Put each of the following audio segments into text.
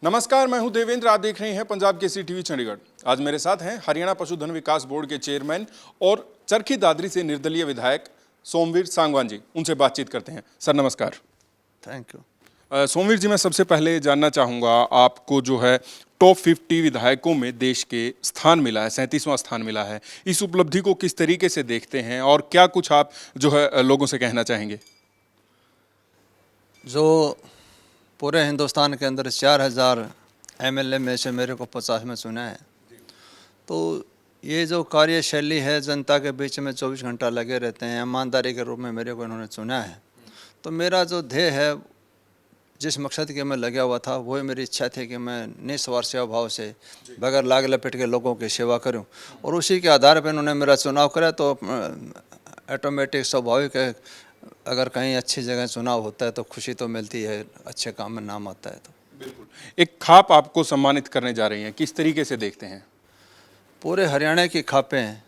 नमस्कार, मैं हूं देवेंद्र। आप देख रहे हैं पंजाब केसरी टीवी चंडीगढ़। आज मेरे साथ हैं हरियाणा पशुधन विकास बोर्ड के चेयरमैन और चरखी दादरी से निर्दलीय विधायक सोमवीर सांगवान जी। उनसे बातचीत करते हैं। सर नमस्कार। Thank you. सोमवीर जी, मैं सबसे पहले जानना चाहूँगा, आपको जो है टॉप 50 विधायकों में देश के स्थान मिला है, 37वां स्थान मिला है। इस उपलब्धि को किस तरीके से देखते हैं और क्या कुछ आप जो है लोगों से कहना चाहेंगे? जो पूरे हिंदुस्तान के अंदर 4000 एमएलए में से मेरे को 50 में चुना है, तो ये जो कार्यशैली है, जनता के बीच में 24 घंटा लगे रहते हैं, ईमानदारी के रूप में मेरे को इन्होंने चुना है। तो मेरा जो ध्येय है, जिस मकसद के मैं लगा हुआ था, वही मेरी इच्छा थी कि मैं निस्वार्थ सेवा भाव से बगैर लाग लपेट के लोगों की सेवा करूं, और उसी के आधार पर इन्होंने मेरा चुनाव करा। तो ऑटोमेटिक स्वाभाविक है, अगर कहीं अच्छी जगह चुनाव होता है तो खुशी तो मिलती है, अच्छे काम में नाम आता है। तो बिल्कुल, एक खाप आपको सम्मानित करने जा रही हैं, किस तरीके से देखते हैं? पूरे हरियाणा की खापें,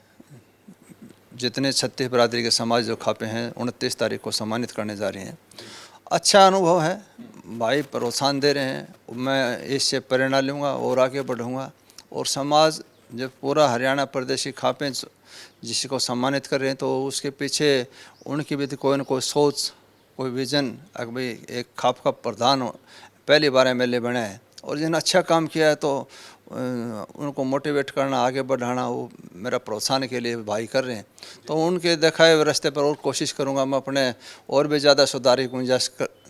जितने 36 बरादरी के समाज जो खापें हैं, 29 तारीख को सम्मानित करने जा रही हैं। अच्छा अनुभव है, भाई प्रोत्साहन दे रहे हैं, मैं इससे प्रेरणा लूँगा और आगे बढ़ूँगा। और समाज जब पूरा हरियाणा प्रदेश की खापें जिसको सम्मानित कर रहे हैं, तो उसके पीछे उनकी भी कोई न कोई सोच, कोई विज़न। अगर भाई एक खाप का प्रधान पहली बार एमएलए बना है और जिन्होंने अच्छा काम किया है, तो उनको मोटिवेट करना, आगे बढ़ाना, वो मेरा प्रोत्साहन के लिए भाई कर रहे हैं। तो उनके दिखाए हुए रास्ते पर और कोशिश करूंगा, मैं अपने और भी ज़्यादा सुधार की गुंजाइश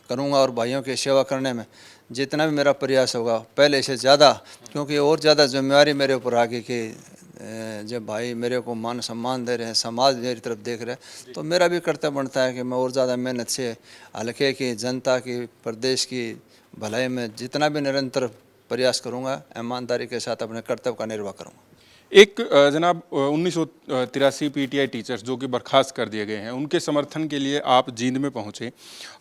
करूंगा, और भाइयों की सेवा करने में जितना भी मेरा प्रयास होगा पहले से ज़्यादा, क्योंकि और ज़्यादा जिम्मेवारी मेरे ऊपर आगे की। जब भाई मेरे को मान सम्मान दे रहे हैं, समाज मेरी तरफ देख रहा है, तो मेरा भी कर्तव्य बनता है कि मैं और ज़्यादा मेहनत से हल्के की, जनता की, प्रदेश की भलाई में जितना भी निरंतर प्रयास करूंगा, ईमानदारी के साथ अपने कर्तव्य का निर्वाह करूंगा। एक जनाब 1983 पीटीआई टीचर्स जो कि बर्खास्त कर दिए गए हैं, उनके समर्थन के लिए आप जींद में पहुंचे।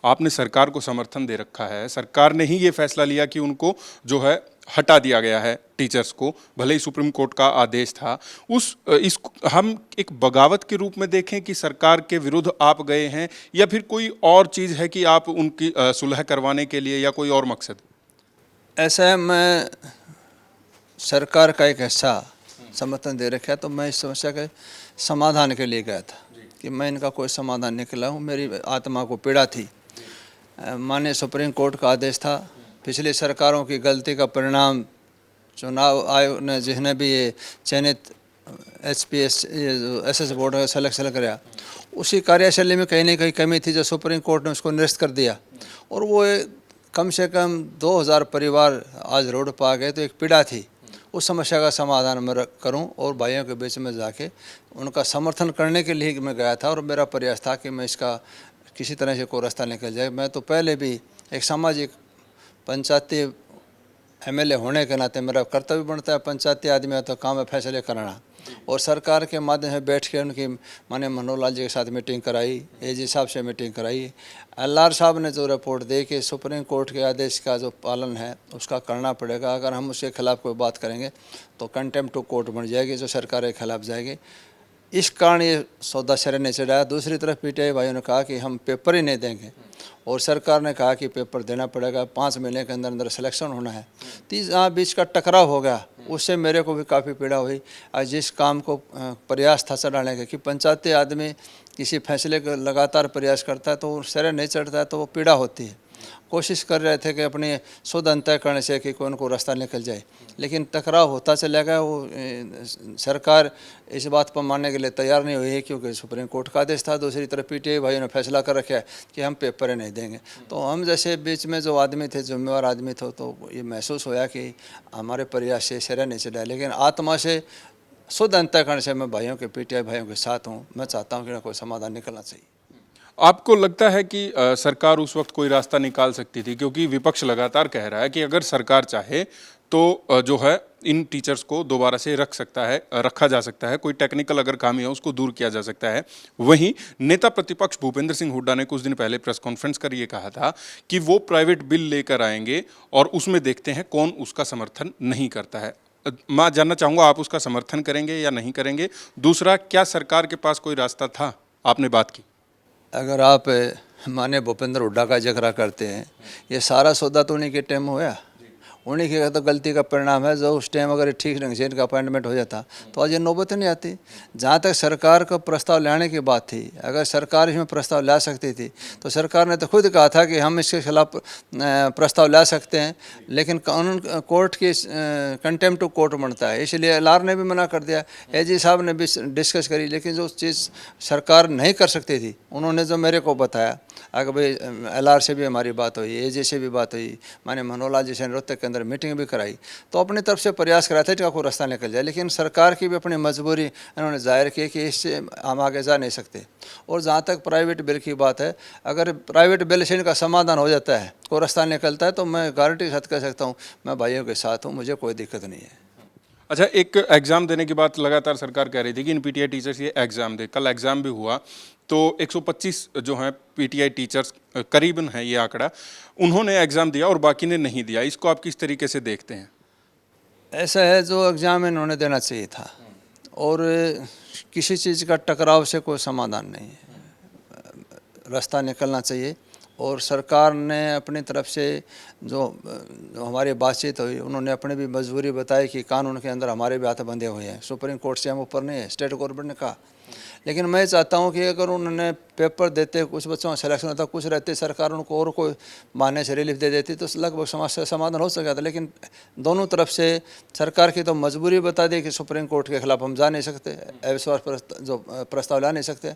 आपने सरकार को समर्थन दे रखा है। सरकार ने ही ये फैसला लिया कि उनको जो है हटा दिया गया है टीचर्स को, भले ही सुप्रीम कोर्ट का आदेश था। इस हम एक बगावत के रूप में देखें कि सरकार के विरुद्ध आप गए हैं, या फिर कोई और चीज़ है कि आप उनकी सुलह करवाने के लिए, या कोई और मकसद? ऐसा है, मैं सरकार का एक हिस्सा समर्थन दे रखा है, तो मैं इस समस्या के समाधान के लिए गया था कि मैं इनका कोई समाधान निकला हूँ। मेरी आत्मा को पीड़ा थी। माननीय सुप्रीम कोर्ट का आदेश था, पिछली सरकारों की गलती का परिणाम चुनाव आयोग ने, जिसने भी ये चयनित एचपीएस एसएस बोर्ड का सिलेक्शन कराया, उसी कार्यशैली में कहीं ना कहीं कमी थी, जो सुप्रीम कोर्ट ने उसको निरस्त कर दिया। और वो कम से कम 2000 परिवार आज रोड पर आ गए, तो एक पीड़ा थी। उस समस्या का समाधान मैं करूं, और भाइयों के बीच में जाके उनका समर्थन करने के लिए मैं गया था, और मेरा प्रयास था कि मैं इसका किसी तरह से कोई रास्ता निकल जाए। मैं तो पहले भी एक सामाजिक पंचायती एमएलए होने के नाते मेरा कर्तव्य बनता है, पंचायती आदमी है तो काम है फैसले कराना, और सरकार के माध्यम से बैठ के उनकी माने मनोहर लाल जी के साथ मीटिंग कराई, एजी साहब से मीटिंग कराई। एलआर साहब ने जो रिपोर्ट दी कि सुप्रीम कोर्ट के आदेश का जो पालन है उसका करना पड़ेगा, अगर हम उसके खिलाफ कोई बात करेंगे तो कंटेम्प्ट टू कोर्ट बन जाएगी, जो सरकार के खिलाफ जाएगी। इस कारण ये सौदा सिरे ने चढ़ाया। दूसरी तरफ पीटीआई भाइयों ने कहा कि हम पेपर ही नहीं देंगे, और सरकार ने कहा कि पेपर देना पड़ेगा, 5 महीने के अंदर अंदर सिलेक्शन होना है। बीच का टकराव हो गया, उससे मेरे को भी काफ़ी पीड़ा हुई। आज जिस काम को प्रयास था चढ़ाने का, कि पंचायती आदमी किसी फैसले का लगातार प्रयास करता है तो वो सिरे नहीं चढ़ता है, तो वो पीड़ा होती है। कोशिश कर रहे थे कि अपने शुद्ध अंतः करने से कि कोई उनको रास्ता निकल जाए, लेकिन टकराव होता चला गया। वो सरकार इस बात पर मानने के लिए तैयार नहीं हुई है, क्योंकि सुप्रीम कोर्ट का आदेश था। दूसरी तरफ पीटीआई भाइयों ने फैसला कर रखा है कि हम पेपर नहीं देंगे। तो हम जैसे बीच में जो आदमी थे, जिम्मेवार आदमी थे, तो ये महसूस होया कि हमारे प्रयास से सिरा नहीं चढ़ा, लेकिन आत्मा से शुद्ध अंतःकरण से मैं भाइयों के, पीटीआई भाइयों के साथ हूँ। मैं चाहता हूँ कि कोई समाधान निकलना चाहिए। आपको लगता है कि सरकार उस वक्त कोई रास्ता निकाल सकती थी? क्योंकि विपक्ष लगातार कह रहा है कि अगर सरकार चाहे तो जो है इन टीचर्स को दोबारा से रखा जा सकता है, कोई टेक्निकल अगर खामी है उसको दूर किया जा सकता है। वहीं नेता प्रतिपक्ष भूपेंद्र सिंह हुड्डा ने कुछ दिन पहले प्रेस कॉन्फ्रेंस कर ये कहा था कि वो प्राइवेट बिल लेकर आएंगे और उसमें देखते हैं कौन उसका समर्थन नहीं करता है। मैं जानना चाहूँगा, आप उसका समर्थन करेंगे या नहीं करेंगे? दूसरा, क्या सरकार के पास कोई रास्ता था? आपने बात की। अगर आप माने भूपेंद्र हुड्डा का जिक्र करते हैं, ये सारा सौदा तो उन्हीं के टाइम हुआ। उन्हीं की तो गलती का परिणाम है। जो उस टाइम अगर ठीक ढंग से इनका अपॉइंटमेंट हो जाता तो आज ये नौबत नहीं आती। जहाँ तक सरकार को प्रस्ताव लाने की बात थी, अगर सरकार इसमें प्रस्ताव ला सकती थी तो सरकार ने तो खुद कहा था कि हम इसके खिलाफ प्रस्ताव ला सकते हैं, लेकिन कानून कोर्ट की कंटेम्प्ट टू कोर्ट बनता है, इसलिए एलआर ने भी मना कर दिया, एजी साहब ने भी डिस्कस करी। लेकिन जो चीज़ सरकार नहीं कर सकती थी उन्होंने जो मेरे को बताया, अगर भाई एलआर से भी हमारी बात हुई, एजे से भी बात हुई, मैंने मनोला जी से रोहतक के अंदर मीटिंग भी कराई, तो अपनी तरफ से प्रयास कराया था कि कोई रास्ता निकल जाए। लेकिन सरकार की भी अपनी मजबूरी इन्होंने जाहिर की कि इससे हम आगे जा नहीं सकते। और जहाँ तक प्राइवेट बिल की बात है, अगर प्राइवेट बिल से इनका समाधान हो जाता है, कोई रास्ता निकलता है, तो मैं गारंटी के साथ कह सकता हूँ मैं भाइयों के साथ हूँ, मुझे कोई दिक्कत नहीं है। अच्छा, एक एग्ज़ाम देने की बात लगातार सरकार कह रही थी कि इन पीटीआई टीचर्स ये एग्ज़ाम दे, कल एग्ज़ाम भी हुआ तो 125 जो हैं पीटीआई टीचर्स करीबन है ये आंकड़ा, उन्होंने एग्ज़ाम दिया और बाकी ने नहीं दिया। इसको आप किस तरीके से देखते हैं? ऐसा है, जो एग्ज़ाम इन्होंने देना चाहिए था, और किसी चीज़ का टकराव से कोई समाधान नहीं है, रास्ता निकलना चाहिए। और सरकार ने अपनी तरफ से जो हमारी बातचीत हुई, उन्होंने अपनी भी मजबूरी बताई कि कानून के अंदर हमारे भी हाथ बंधे हुए हैं, सुप्रीम कोर्ट से हम ऊपर नहीं है, स्टेट गवर्नमेंट ने कहा। लेकिन मैं चाहता हूं कि अगर उन्होंने पेपर देते, कुछ बच्चों का सिलेक्शन होता, कुछ रहते, सरकार उनको और कोई बहाने से रिलीफ दे देती तो लगभग समस्या समाधान हो सकता था। लेकिन दोनों तरफ से सरकार की तो मजबूरी बता दी कि सुप्रीम कोर्ट के खिलाफ हम जा नहीं सकते, अविश्वास जो प्रस्ताव ला नहीं सकते,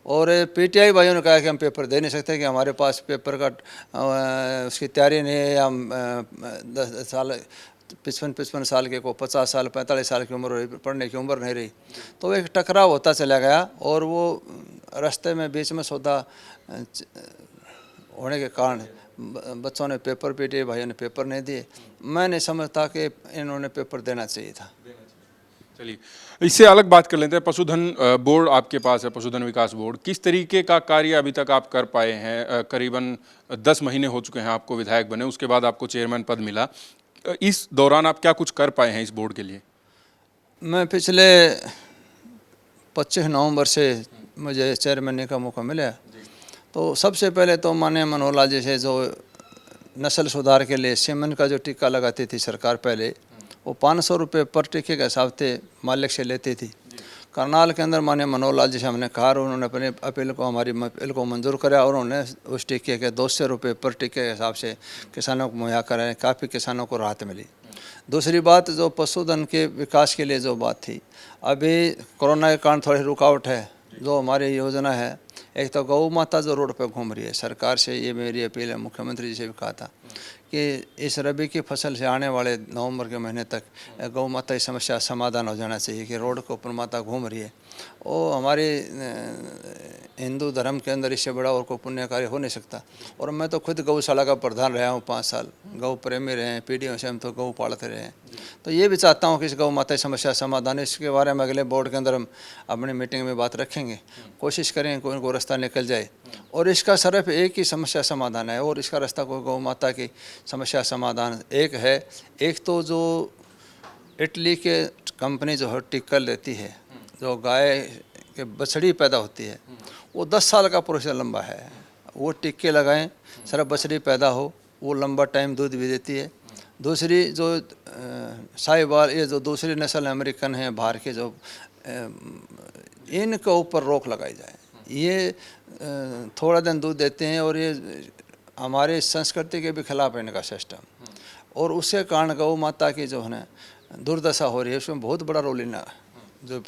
और पीटीआई भाइयों ने कहा कि हम पेपर दे नहीं सकते, कि हमारे पास पेपर का उसकी तैयारी नहीं है, या 10 साल 55 साल के को 50 साल 45 साल की उम्र रही, पढ़ने की उम्र नहीं रही, तो एक टकराव होता चला गया। और वो रास्ते में बीच में सौदा होने के कारण बच्चों ने पेपर, पीटीआई भाइयों ने पेपर नहीं दिए। मैं नहीं समझता कि इन्होंने पेपर देना चाहिए था। चलिए, इससे अलग बात कर लेते हैं। पशुधन बोर्ड आपके पास है, पशुधन विकास बोर्ड, किस तरीके का कार्य अभी तक आप कर पाए हैं? करीबन 10 महीने हो चुके हैं आपको विधायक बने, उसके बाद आपको चेयरमैन पद मिला। इस दौरान आप क्या कुछ कर पाए हैं इस बोर्ड के लिए? मैं पिछले 25 नवंबर से मुझे चेयरमैन का मौका मिला, तो सबसे पहले तो माननीय मनोहर लाल जी से जो नस्ल सुधार के लिए सीमन का जो टीका लगाती थी सरकार पहले, वो 500 रुपये पर टीके के हिसाब से मालिक से लेती थी। करनाल के अंदर माननीय मनोहर लाल जी से हमने कहा, और उन्होंने अपने अपील को, हमारी अपील को मंजूर कराया, और उन्होंने उस टीके के 200 रुपये पर टीके के हिसाब से किसानों को मुहैया कराए। काफ़ी किसानों को राहत मिली। दूसरी बात, जो पशुधन के विकास के लिए जो बात थी, अभी कोरोना के कारण थोड़ी रुकावट है। जो हमारी योजना है, एक तो गौ माता जो रोड पे घूम रही है, सरकार से ये मेरी अपील है, मुख्यमंत्री जी से भी कहा था कि इस रबी की फसल से आने वाले नवंबर के महीने तक गौ माता की समस्या समाधान हो जाना चाहिए, कि रोड के ऊपर माता घूम रही है। वो हमारे हिंदू धर्म के अंदर इससे बड़ा और कोई पुण्य कार्य हो नहीं सकता। और मैं तो खुद गौशाला का प्रधान रहा हूँ 5 साल, गौ प्रेमी रहे हैं, पीढ़ियों से हम तो गौ पालते रहे हैं। तो ये भी चाहता हूँ कि इस गौ माता की समस्या समाधान, इसके बारे में अगले बोर्ड के अंदर हम अपनी मीटिंग में बात रखेंगे, कोशिश करेंगे कोई को रास्ता निकल जाए। और इसका सिर्फ एक ही समस्या समाधान है, और इसका रास्ता कोई गौ माता की समस्या समाधान एक है। एक तो जो इटली के कंपनी जो है टिक्कर लेती है, जो गाय के बछड़ी पैदा होती है, वो 10 साल का प्रोसेस लंबा है। वो टिक्के लगाएं, सिर्फ बछड़ी पैदा हो, वो लंबा टाइम दूध भी देती है। दूसरी जो साहिवाल, ये जो दूसरी नस्ल अमेरिकन है बाहर के, जो इनके ऊपर रोक लगाई जाए। ये थोड़ा दिन दूध देते हैं, और ये हमारे संस्कृति के भी खिलाफ है इनका सिस्टम, और उसके कारण गौ माता की जो है ना दुर्दशा हो रही है। उसमें बहुत बड़ा रोल इनका, जो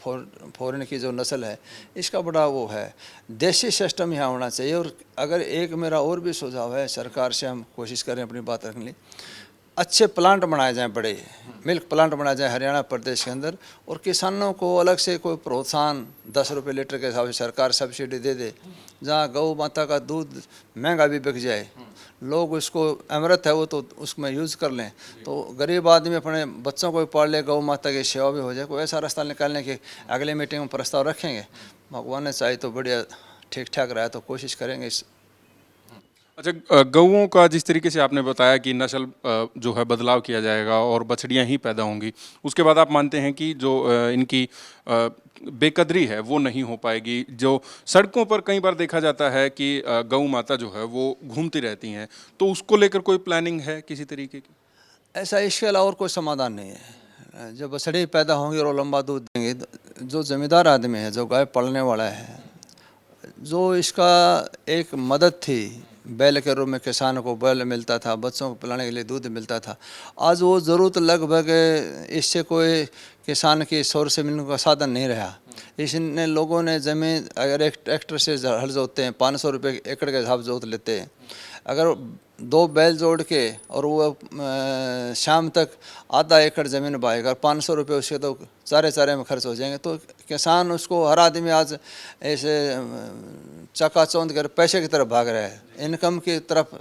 फॉरेन की जो नस्ल है, इसका बड़ा वो है। देसी सिस्टम यहाँ होना चाहिए। और अगर एक मेरा और भी सुझाव है, सरकार से हम कोशिश करें अपनी बात रखने लिए, अच्छे प्लांट बनाए जाएं, बड़े मिल्क प्लांट बनाए जाएं हरियाणा प्रदेश के अंदर, और किसानों को अलग से कोई प्रोत्साहन 10 रुपये लीटर के हिसाब से सरकार सब्सिडी दे दे, जहाँ गौ माता का दूध महंगा भी बिक जाए, लोग उसको अमृत है वो तो उसमें यूज़ कर लें, तो गरीब आदमी अपने बच्चों को भी पाल ले, गौ माता की सेवा भी हो जाए। कोई ऐसा रास्ता निकालने के अगले मीटिंग में प्रस्ताव रखेंगे। भगवान ने चाहे तो बढ़िया ठीक ठाक रहा तो कोशिश करेंगे इस। अच्छा, गौओं का जिस तरीके से आपने बताया कि नस्ल जो है बदलाव किया जाएगा और बछड़ियां ही पैदा होंगी, उसके बाद आप मानते हैं कि जो इनकी बेकदरी है वो नहीं हो पाएगी। जो सड़कों पर कई बार देखा जाता है कि गौ माता जो है वो घूमती रहती हैं, तो उसको लेकर कोई प्लानिंग है किसी तरीके की? ऐसा इसके अलावा और कोई समाधान नहीं है। जब बछड़ी पैदा होंगी और वो लंबा दूध देंगे, जो ज़मींदार आदमी है, जो गाय पालने वाला है, जो इसका एक मदद थी, बैल के रूप में किसान को बैल मिलता था, बच्चों को पिलाने के लिए दूध मिलता था, आज वो ज़रूरत लगभग इससे कोई किसान की सोर्स से मिलने का साधन नहीं रहा। इसने लोगों ने ज़मीन, अगर एक ट्रैक्टर से हल जोतते हैं 500 रुपये एकड़ के हिसाब जोत लेते हैं, अगर 2 बैल जोड़ के और वो शाम तक आधा एकड़ ज़मीन बाएगा, 500 रुपये उसके तो चारे में खर्च हो जाएंगे। तो किसान उसको, हर आदमी आज ऐसे चकाचौंध कर पैसे की तरफ भाग रहा है, इनकम की तरफ,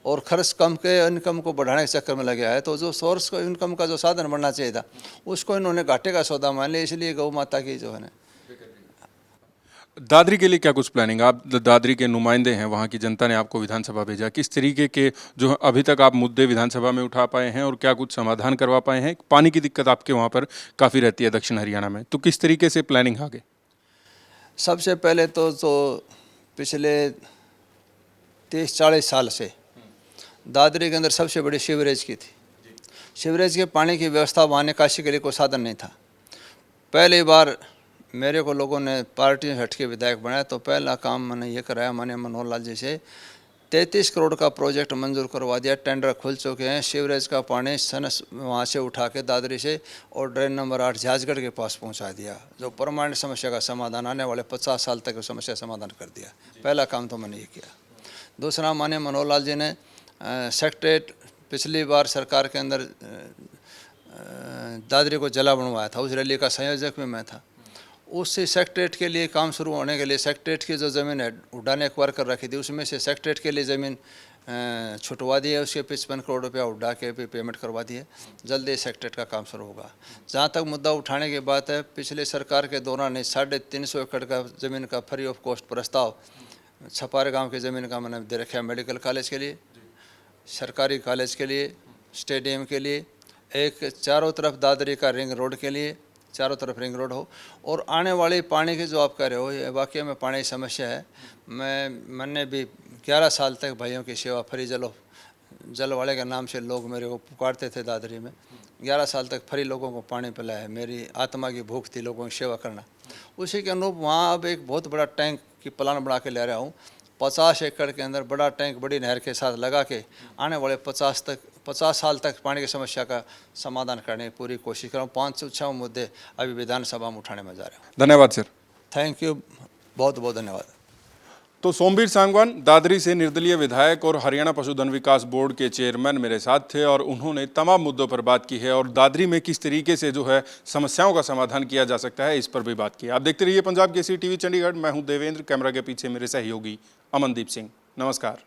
और खर्च कम के इनकम को बढ़ाने के चक्कर में लगे है। तो जो सोर्स को इनकम का जो साधन बनना चाहिए था, उसको इन्होंने घाटे का सौदा मान लिया। इसलिए गौ माता की जो है ना, दादरी के लिए क्या कुछ प्लानिंग? आप दादरी के नुमाइंदे हैं, वहाँ की जनता ने आपको विधानसभा भेजा, किस तरीके के जो अभी तक आप मुद्दे विधानसभा में उठा पाए हैं और क्या कुछ समाधान करवा पाए हैं? पानी की दिक्कत आपके वहाँ पर काफ़ी रहती है दक्षिण हरियाणा में, तो किस तरीके से प्लानिंग आगे? सबसे पहले तो पिछले 30-40 साल से दादरी के अंदर सबसे बड़ी सीवरेज की थी। सीवरेज के पानी की व्यवस्था वहाँ निकासी के लिए कोई साधन नहीं था। पहली बार मेरे को लोगों ने पार्टी से हट के विधायक बनाया, तो पहला काम मैंने ये कराया, माननीय मनोहर लाल जी से 33 करोड़ का प्रोजेक्ट मंजूर करवा दिया। टेंडर खुल चुके हैं। सीवरेज का पानी सनस वहाँ से उठा के दादरी से और ड्रेन नंबर 8 झाजगढ़ के पास पहुँचा दिया, जो परमानेंट समस्या का समाधान, आने वाले 50 साल तक समस्या समाधान कर दिया। पहला काम तो मैंने ये किया। दूसरा, माननीय मनोहर लाल जी ने सेक्रेटरीट, पिछली बार सरकार के अंदर दादरी को जला बनवाया था, उस रैली का संयोजक भी मैं था। उससे सेक्रेटरीट के लिए काम शुरू होने के लिए सेक्रेटरीट की जो ज़मीन है उड्डा ने एक्वायर कर रखी थी, उसमें से सेक्रेटरीट के लिए ज़मीन छुटवा दी है। उसके 55 करोड़ रुपया उड्डा के भी पेमेंट करवा दी है। जल्दी सेक्रेटरीट का काम शुरू होगा। जहाँ तक मुद्दा उठाने की बात है, पिछले सरकार के दौरान 350 एकड़ का ज़मीन का फ्री ऑफ कॉस्ट प्रस्ताव छपारे गाँव की ज़मीन का मैंने दे रखा है, मेडिकल कॉलेज के लिए, सरकारी कॉलेज के लिए, स्टेडियम के लिए, एक चारों तरफ दादरी का रिंग रोड के लिए, चारों तरफ रिंग रोड हो। और आने वाले पानी की जो आप कह रहे हो, ये वाकई में पानी की समस्या है। मैंने भी 11 साल तक भाइयों की सेवा, फ्री जल वाले के नाम से लोग मेरे को पुकारते थे दादरी में। 11 साल तक फ्री लोगों को पानी पिलाया है। मेरी आत्मा की भूख थी लोगों की सेवा करना। उसी के अनुरूप वहाँ अब एक बहुत बड़ा टैंक की प्लान बना के ले रहा हूँ। 50 एकड़ के अंदर बड़ा टैंक बड़ी नहर के साथ लगा के आने वाले 50 साल तक पानी की समस्या का समाधान करने की पूरी कोशिश कर रहा हूँ। 5 से 6 मुद्दे अभी विधानसभा में उठाने में जा रहे हैं। धन्यवाद सर। थैंक यू, बहुत बहुत धन्यवाद। तो सोमवीर सांगवान दादरी से निर्दलीय विधायक और हरियाणा पशुधन विकास बोर्ड के चेयरमैन मेरे साथ थे और उन्होंने तमाम मुद्दों पर बात की है और दादरी में किस तरीके से जो है समस्याओं का समाधान किया जा सकता है, इस पर भी बात की। आप देखते रहिए पंजाब केसरी टीवी चंडीगढ़। मैं हूं देवेंद्र, कैमरा के पीछे मेरे सहयोगी अमनदीप सिंह। नमस्कार।